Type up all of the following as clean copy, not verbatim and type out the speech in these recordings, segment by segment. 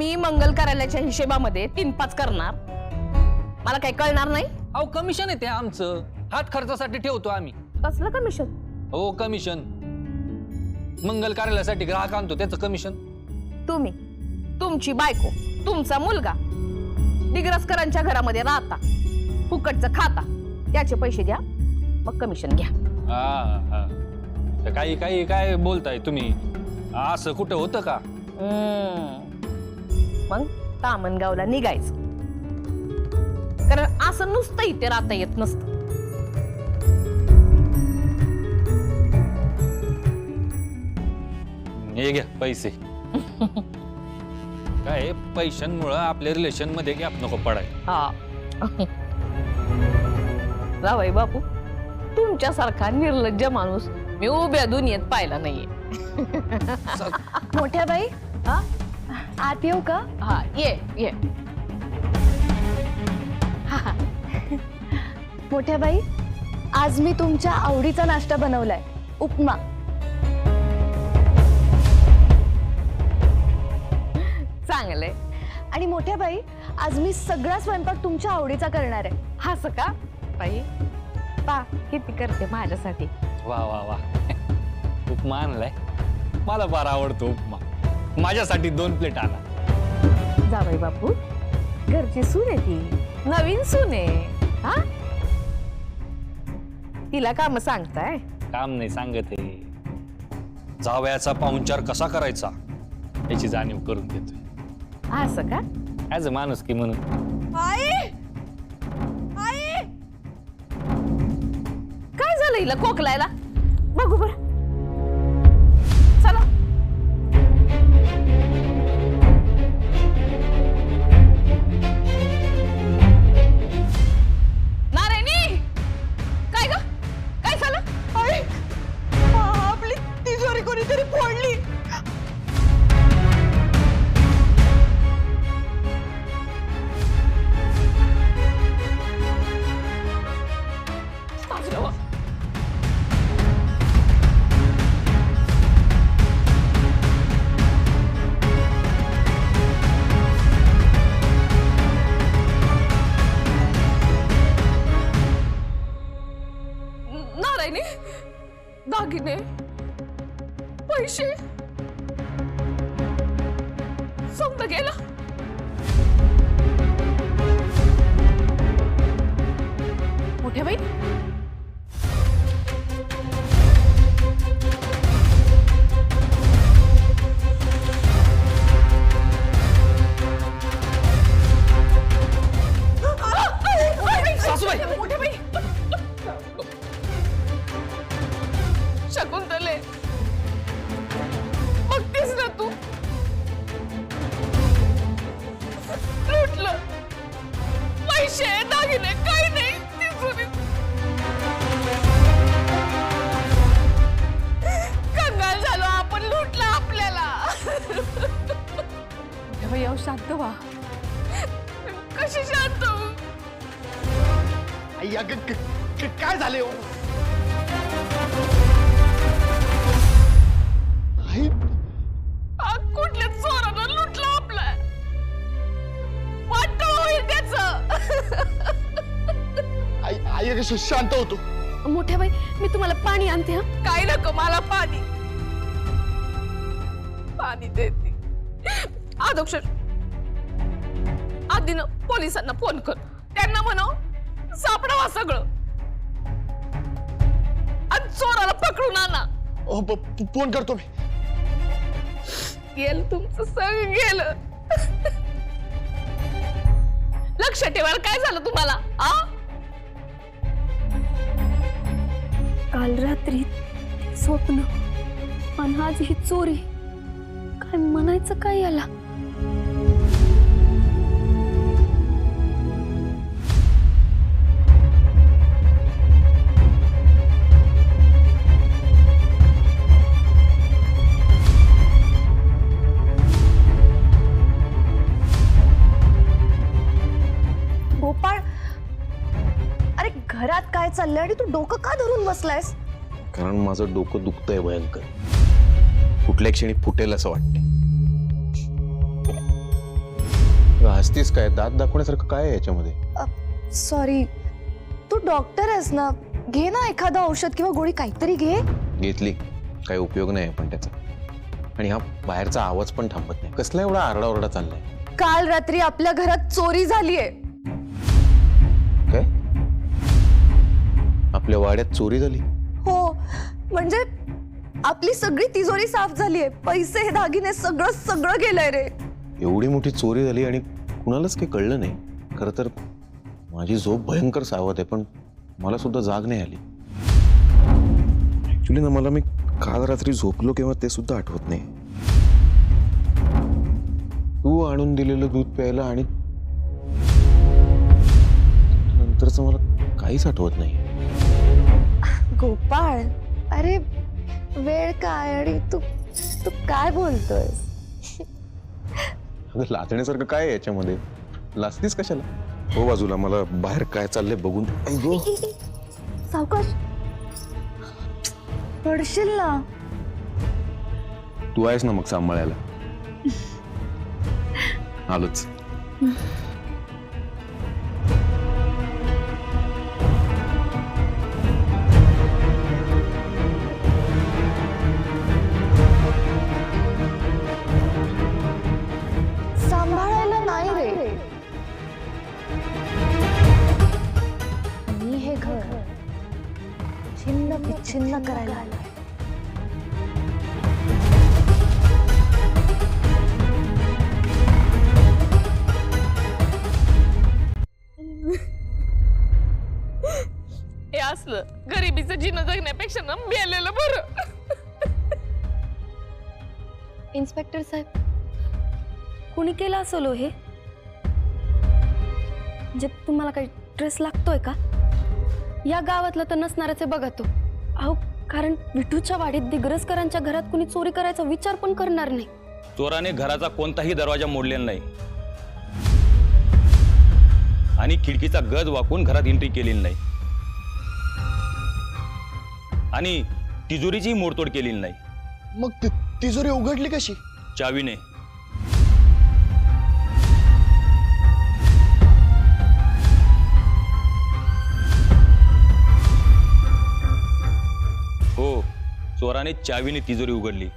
मी मंगल कार्यालयाच्या हिशेबामध्ये 3-5 करणार, मला काही कळणार नाही? अहो कमिशन आहे ते आमचं, हात खर्चासाठी ठेवतो आम्ही. कसलं कमिशन? हो कमिशन, मंगल कार्यालयासाठी ग्राहक आणतो त्याचं कमिशन. तुम्ही, तुमची बायको, तुमचा मुलगा डिग्रसकरांच्या घरामध्ये राहता, फुकटचं खाता, त्याचे पैसे द्या, मग कमिशन घ्या. हा तर काही काही काय बोलताय तुम्ही, असं कुठं होतं का? मग तामणगावला निघायचं, कारण असं नुसतं इथे राहता येत नसतं. हे घ्या पैसे. काय पैशांमुळं आपल्या रिलेशन मध्ये गॅप नको पडाय. हा जावई बापू, तुमच्यासारखा निर्लज्ज माणूस मी उभ्या दुनियेत पाहिला नाहीये. मोठ्या बाई, हा आत येऊ का? हा ये ये. मोठ्या बाई, आज मी तुमच्या आवडीचा नाश्ता बनवलाय, उपमा. चांगलंय. आणि मोठ्या बाई, आज मी सगळा स्वयंपाक तुमच्या आवडीचा करणार आहे. हस का बाई, पा किती करते माझ्यासाठी. वा वा वा. उपमा आणलाय, मला फार आवडतो उपमा. माझ्यासाठी 2 प्लेट आणा. जावई बापू, घरची सून आहे ती, नवीन सून आहे. हा तिला काम सांगताय? काम नाही सांगत आहे, जावयाचा पाहुणचार कसा करायचा याची जाणीव करून देतोय. असं का? ऍज अ माणूस की म्हणून. आई, आई, काय झालं हिला खोकलायला? बघू बर. चला. नारायणी, काय ग, काय झालं? आई, आपली तिजोरी कोणीतरी फोडली. नारायणी, दागिने, पैसे समजा गेला. मोठ्या बाई, सासूबाई, मोठ्या बाई, शकुंतले, बघतेस ना तू, लुटलं. पैसे, दागिने काही नाही. कंगाल झालो आपण, लुटलं आपल्याला. याव शांत व्हा. कशी शांत होऊ? काय झाले हो? कुठल्या चोरानं लुटलं आपलं? वाटत होईल त्याच. आई शांत होतो. मोठ्या बाई, मी तुम्हाला पाणी आणते. हा, काय नको मला पाणी, पाणी देते. अध्यक्ष, आधीनं पोलिसांना फोन कर, त्यांना म्हणाव सापडावा सगळं आणि चोराला पकडून आणा. फोन करतो मी. गेलं तुमचं सगळं गेलं. लक्ष ठेवायला काय झालं तुम्हाला? काल रात्री स्वप्न आणि आज ही चोरी, काय म्हणायचं काय याला? गोपाळ, अरे घरात काय चाललंय आणि तू डोकं का धरून बसलायस? कारण माझं डोकं दुखतंय भयंकर, कुठल्या क्षणी फुटेल असं वाटतंय. लाजतीस काय? दात दाखवण्यासारखं काय आहे याच्यामध्ये? सॉरी, तू डॉक्टर आहेस ना, घे ना एखादं औषध किंवा गोळी काहीतरी घे. घेतली, काही उपयोग नाही पण त्याचा. आणि हा बाहेरचा आवाज पण थांबत नाही. कसला एवढा आरडाओरडा चाललाय? काल रात्री आपल्या घरात चोरी झालीये. काय? आपल्या वाड्यात चोरी झाली? हो, म्हणजे आपली सगळी तिजोरी साफ झालीये. पैसे, हे दागिने सगळं सगळं गेलंय रे. एवढी मोठी चोरी झाली आणि कुणालाच काही कळलं नाही. खरं तर माझी झोप भयंकर सावध आहे, पण मला सुद्धा जाग नाही आली. ऍक्च्युली ना, मला मी काल रात्री झोपलो केव्हा ते सुद्धा आठवत नाही. तू आणून दिलेलं दूध प्यायला आणि नंतरच मला काहीच आठवत नाही. गोपाळ, अरे वेळ काय आणि तू तू काय बोलतोयस? अगं, लाजण्यासारखं काय आहे याच्यामध्ये? लाजतीस कशाला? हो बाजूला, मला बाहेर काय चाललंय बघून. अय्यो. सावकाश, पडशील ना. तू आहेस ना मग सांभाळायला. आलोच. सांभाळायला नाही रे, मी हे घर छिन्न विच्छिन्न करायला आलोय. हे असलं गरिबीचं जीवन जगण्यापेक्षा ना मेलेलं बरं. इन्स्पेक्टर साहेब, कुणी केलं असेल हे? म्हणजे तुम्हाला काही स्ट्रेस लागतोय का? या गावातलं तर नसणारच आहे बघा तो. अहो, कारण विठूच्या वाडीत दिग्रसकरांच्या घरात कुणी चोरी करायचा विचार पण करणार नाही. चोराने घराचा कोणताही दरवाजा मोडलेला नाही आणि खिडकीचा गज वाकून घरात एंट्री केलेली नाही आणि तिजोरीची मोडतोड केलेली नाही. मग तिजोरी उघडली कशी? चावीने. हो, चोराने चावीने तिजोरी उघडली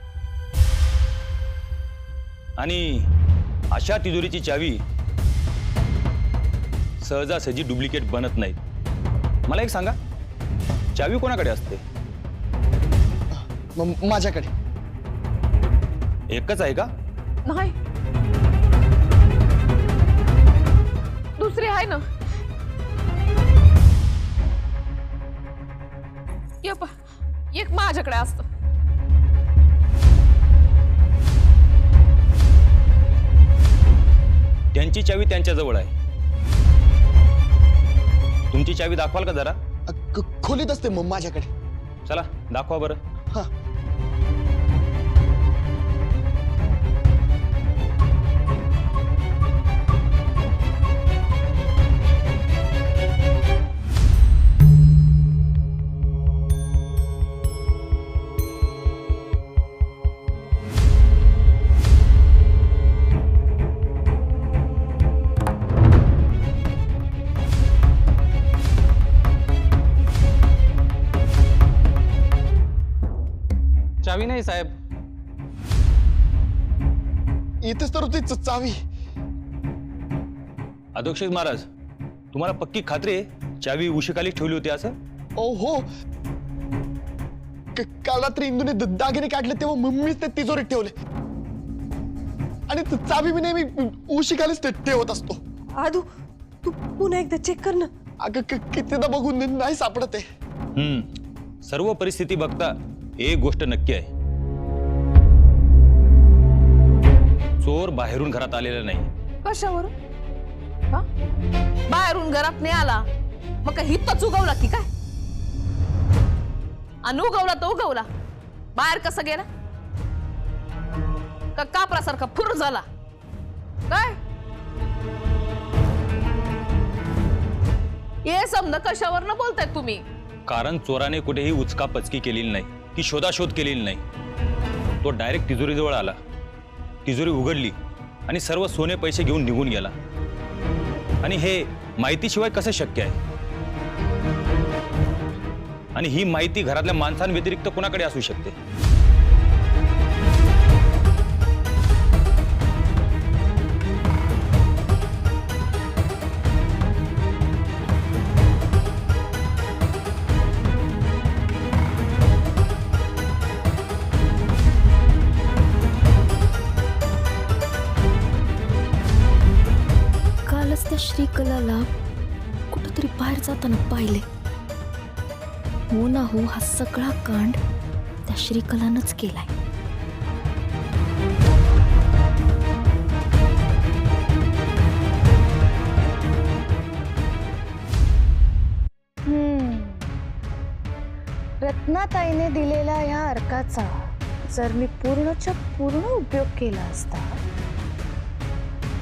आणि अशा तिजोरीची चावी सहजासहजी डुप्लिकेट बनत नाही. मला एक सांगा, चावी कोणाकडे असते? माझ्याकडे. एकच आहे का? नाही, दुसरी आहे ना. एक माझ्याकडे असत. त्यांची चावी त्यांच्याजवळ आहे. तुमची चावी दाखवाल का जरा? खोलीत असते मग माझ्याकडे. चला दाखवा बरं. हा. चावी नाही साहेब. इथेच तर होती चावी. अधोक्षित महाराज, तुम्हाला पक्की खात्री आहे चावी उशीखाली ठेवली होती असं? ओ हो, काल रात्री इंदूने दागिने काढले तेव्हा मम्मीच ते तिजोरीत ठेवले आणि चावी मी नेहमी उशीखालीच ठेवत असतो. आदू, तू पुन्हा एकदा चेक कर ना. अगं, कितीदा बघून नाही सापडत आहे. सर्व परिस्थिती बघता एक गोष्ट नक्की आहे, चोर बाहेरून घरात आलेला नाही. कशावरून? हा? बाहेरून घरात नाही आला मग काही हितच उगवला की काय? आणि उगवला तो उगवला, बाहेर कसा गेला? का कापरासारखा फुर झाला काय? हे समजा कशावर बोलताय तुम्ही? कारण चोराने कुठेही उचकापचकी केलेली नाही की शोधाशोध केलेली नाही. तो डायरेक्ट तिजोरीजवळ आला, तिजोरी उघडली आणि सर्व सोने पैसे घेऊन निघून गेला. आणि हे माहितीशिवाय कसं शक्य आहे? आणि ही माहिती घरातल्या माणसांव्यतिरिक्त कोणाकडे असू शकते? कालच त्या श्रीकलाला कुठंतरी बाहेर जाताना पाहिले. हो ना हो, हा सगळा कांड त्या श्रीकलानंच केलाय. रत्नाताईने दिलेल्या या अर्काचा जर मी पूर्णच्या पूर्ण उपयोग केला असता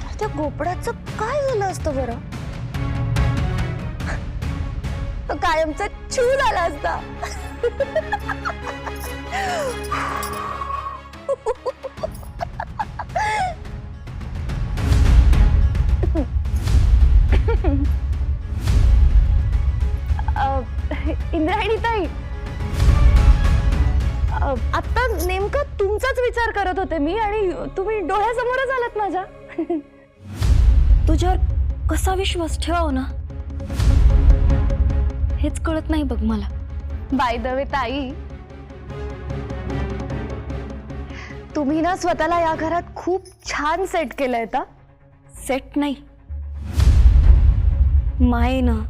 तर त्या गोपडाचं काय झालं असतं बरं? तो कायमचा छू झाला असता. इंद्रायणी ताई, आता नेमका तुमचाच विचार करत होते मी आणि तुम्ही डोळ्यासमोरच आलात माझ्या. तुझ्यावर कसा विश्वास ठेवाव ना हेच कळत नाही बघ मला. बाय द वे ताई, तुम्ही ना स्वतःला या घरात खूप छान सेट केलंय. सेट नाही, मायेनं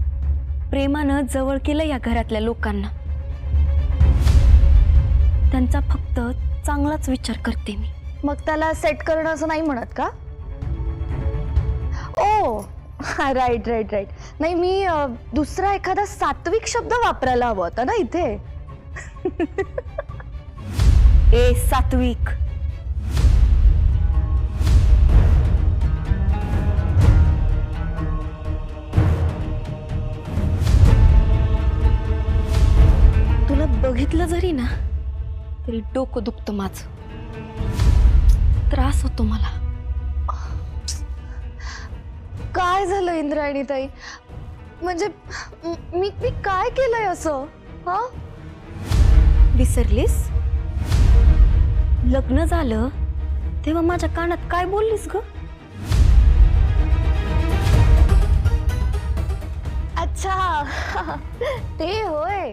प्रेमानं जवळ केलं या घरातल्या लोकांना. त्यांचा फक्त चांगलाच विचार करते मी. मग त्याला सेट करणं असं नाही म्हणत का? ओ राईट राईट राईट. नाही, मी दुसरा एखादा सात्विक शब्द वापरायला हवा होता ना इथे. ए सात्विक, तुला बघितलं जरी ना तरी डोकं दुखतं माझं. त्रास होतो मला. काय झालं इंद्रायणी ताई? म्हणजे मी काय केलंय असं? हा, विसरलीस? लग्न झालं तेव्हा माझ्या कानात काय बोललीस ग? अच्छा ते होय.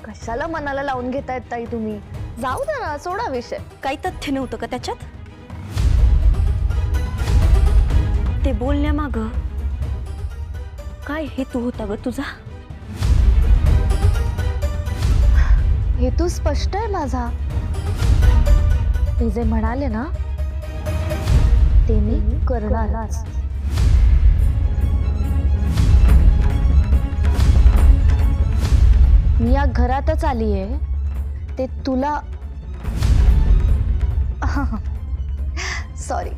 कशाला मनाला लावून घेतायत ताई तुम्ही? जाऊ दे ना, सोडा विषय. काही तथ्य नव्हतं का त्याच्यात? ते बोलण्यामाग काय हेतू होता ग तुझा? हेतू स्पष्ट आहे माझा. ते जे म्हणाले ना ते मी करणारच. मी या घरातच आलीये ते तुला सॉरी,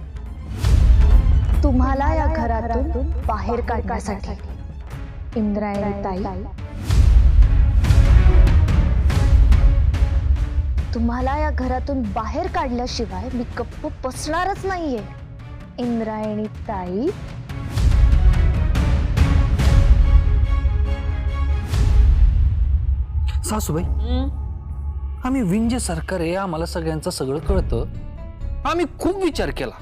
तुम्हाला या घरातून बाहेर काढण्यासाठी. इंद्रायणी ताई, तुम्हाला या घरातून बाहेर काढल्याशिवाय मी गप्प बसणारच नाहीये. इंद्रायणी ताई, सासूबाई, आम्ही विंजे सरकार आहे, आम्हाला सगळ्यांचं सगळं कळतं. आम्ही खूप विचार केला,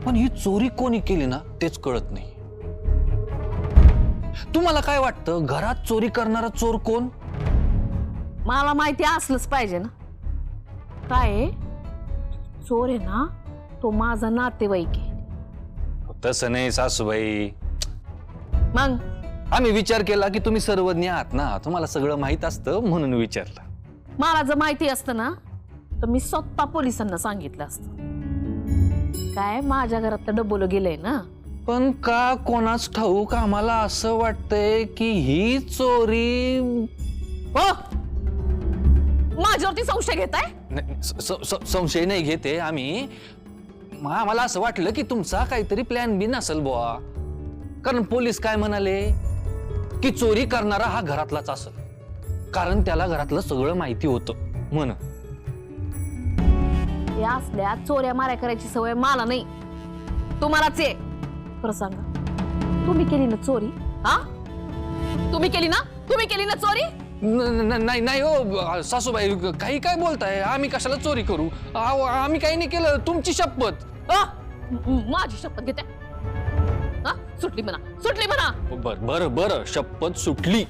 पण ही चोरी कोणी केली ना तेच कळत नाही. तुम्हाला काय वाटतं, घरात चोरी करणारा चोर कोण? मला माहिती असलंच पाहिजे ना. काय चोर आहे ना तो माझा नातेवाईक आहे. तसं नाही सासूबाई, मग आम्ही विचार केला की तुम्ही सर्वज्ञ आहात ना, तुम्हाला सगळं माहित असतं म्हणून विचारलं. मला जर माहिती असतं ना तर मी स्वतः पोलिसांना सांगितलं असतं. काय माझ्या घरात तर डबोलं गेलंय ना. पण का कोणाच ठाऊक आम्हाला असं वाटतंय की ही चोरी. हो, माझ्यावरती संशय घेताय? संशय नाही घेते आम्ही. आम्हाला असं वाटलं की तुमचा काहीतरी प्लॅन बी नसेल बुवा. कारण पोलीस काय म्हणाले की चोरी करणारा हा घरातलाच असेल, कारण त्याला घरातलं सगळं माहिती होतं म्हण. हे असल्या चोऱ्या माऱ्या करायची सवय मला नाही, तुम्हालाच आहे. खरं सांगा, तुम्ही केली ना चोरी? हा, तुम्ही केली ना? तुम्ही केली ना चोरी? नाही नाही हो सासूबाई, काही काय बोलताय? आम्ही कशाला चोरी करू? आम्ही काही नाही केलं, तुमची शपथ. माझी शपथ घेते? हा, सुटली म्हणा, सुटली म्हणा. बर बर बर, शपथ सुटली.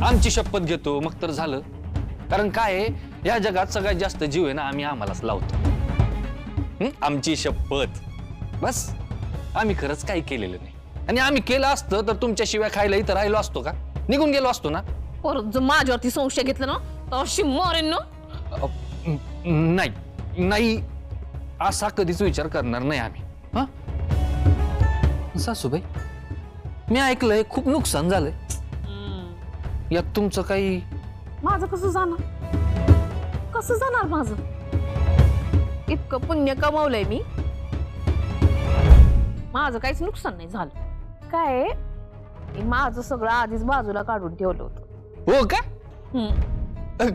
आमची शपथ घेतो मग तर झालं. कारण काय आहे, या जगात सगळ्यात जास्त जीव आहे ना आम्ही आम्हालाच लावतो. आमची शपथ. बस, आम्ही खरंच काही केलेलं नाही. आणि आम्ही केलं असतं तर तुमच्याशिवाय खायला इथं राहिलो असतो का? निघून गेलो असतो ना. परत जर माझ्यावरती संशय घेतला ना तर अशी मरेन ना. नाही नाही, असा कधीच विचार करणार नाही आम्ही. हा सासूबाई, मी ऐकलंय खूप नुकसान झालंय. यात तुमचं काही? माझं कसं जाणार? कसं जाणार माझं? इतकं पुण्य कमावलंय मी, माझं काहीच नुकसान नाही झालं. काय मी माझं सगळं आधीच बाजूला काढून ठेवलं होतं. हो का?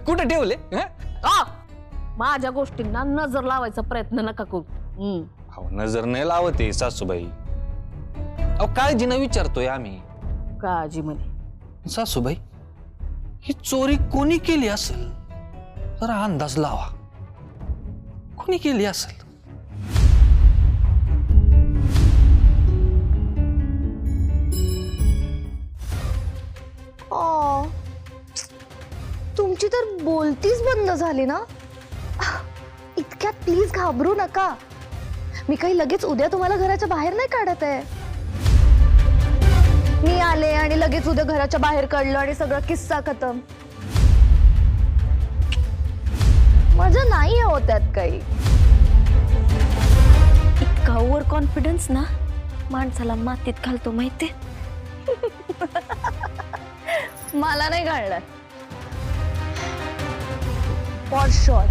कुठे ठेवले? माझ्या गोष्टींना नजर लावायचा प्रयत्न नका करू. अहो, नजर नाही लावते सासूबाई. अहो, काळजीनं विचारतोय आम्ही. काळजी म्हणे? सासूबाई, ही चोरी कोणी केली असेल जरा अंदाज लावा. कोणी केली असेल? तुमची तर बोलतीच बंद झाली ना. इतक्यात प्लीज घाबरू नका. मी काही लगेच उद्या तुम्हाला घराच्या बाहेर नाही काढत आहे. मी आले आणि लगेच उद्या घराच्या बाहेर काढलं आणि सगळा किस्सा खतम. मजा नाही होत्यात काही. इतका ओव्हर कॉन्फिडन्स ना माणसाला मातीत घालतो माहितीये. मला नाही घालणार फॉर शुअर.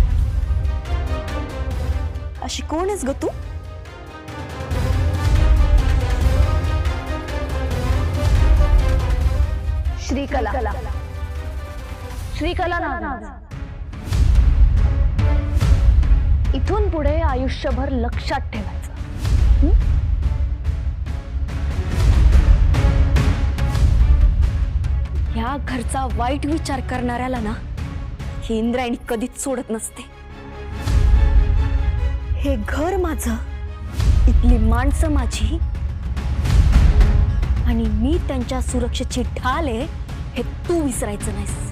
अशी कोण आहेस ग तू? श्रीकला. श्रीकला नागराज. इथून पुढे आयुष्यभर लक्षात ठेवायचं. ह्या घरचा वाईट विचार करणाऱ्याला ना ही इंद्रायणी कधीच सोडत नसते. हे घर माझं, इथली माणसं माझी, आणि मी त्यांच्या सुरक्षेची ढाल आहे हे तू विसरायचं नाहीस.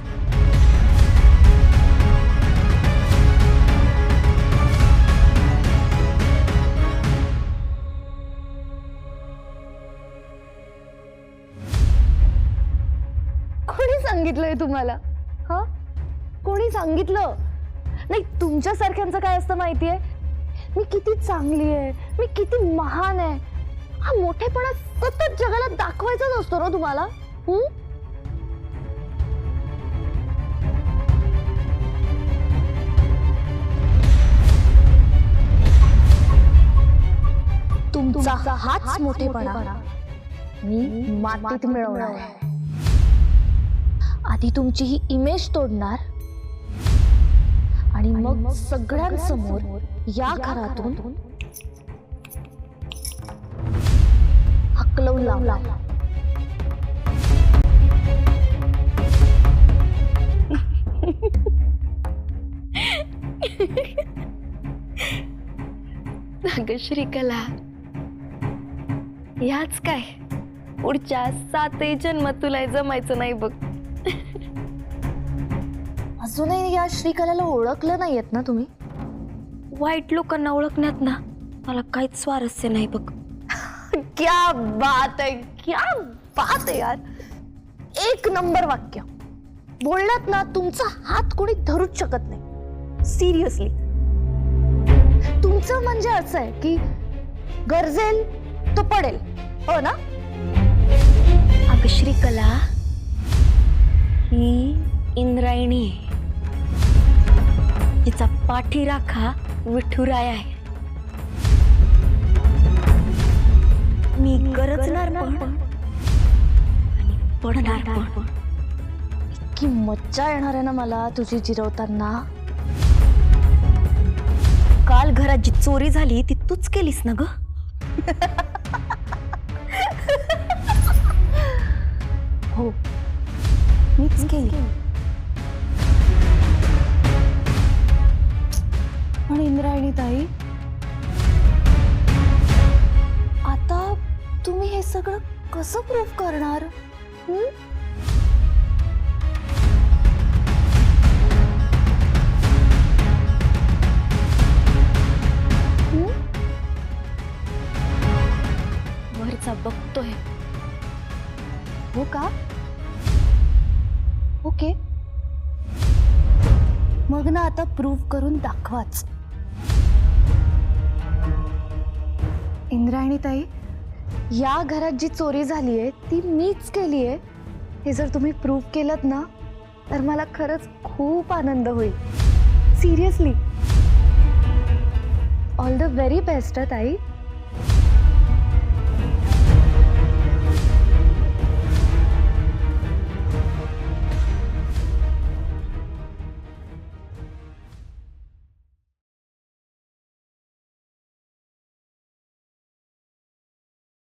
कोणी सांगितलंय तुम्हाला? हा, कोणी सांगितलं? नाही, तुमच्यासारख्यांचं काय असतं माहितीये? मी किती चांगली आहे, मी किती महान आहे, हा मोठेपणा सतत जगाला दाखवायचाच असतो ना तुम्हाला. तुमचा हाच मोठेपणा मी मातीत मिळवणार आहे. आधी तुमची ही इमेज तोडणार आणि मग सगळ्यांसमोर या घरातून हकलवून लावणार. अगं श्रीकला, याच काय पुढच्या 7 जन्मात तुला जमायचं नाही बघ. अजूनही या श्रीकलाला ओळखलं नाहीयेत ना तुम्ही? वाईट लोकांना ओळखण्यात ना मला काहीच स्वारस्य नाही बघ. क्या बात है, क्या बात है यार. एक नंबर वाक्य बोललात ना. तुमचा हात कोणी धरूच शकत नाही. सिरियसली. तुमचं म्हणजे असं आहे की गरजेल तो पडेल, हो ना? अगं श्रीकला, ही इंद्रायणी आहे, तिचा पाठीराखा विठुराया आहे. मी गरजणार पण आणि पडणार पण. इतकी मज्जा येणार आहे ना मला तुझी जिरवताना. काल घरात जी चोरी झाली ती तूच केलीस ना ग? हो, मीच केली. पण इंद्रायणी ताई, आता तुम्ही हे सगळं कसं प्रूव्ह करणार? हं? वरचा बघतोय. हो का? ओके, मग ना आता प्रूव्ह करून दाखवाच. इंद्रायणी ताई, या घरात जी चोरी झाली आहे ती मीच केली आहे. हे जर तुम्ही प्रूव्ह केलं ना तर मला खरंच खूप आनंद होईल. Seriously. All the very best ताई.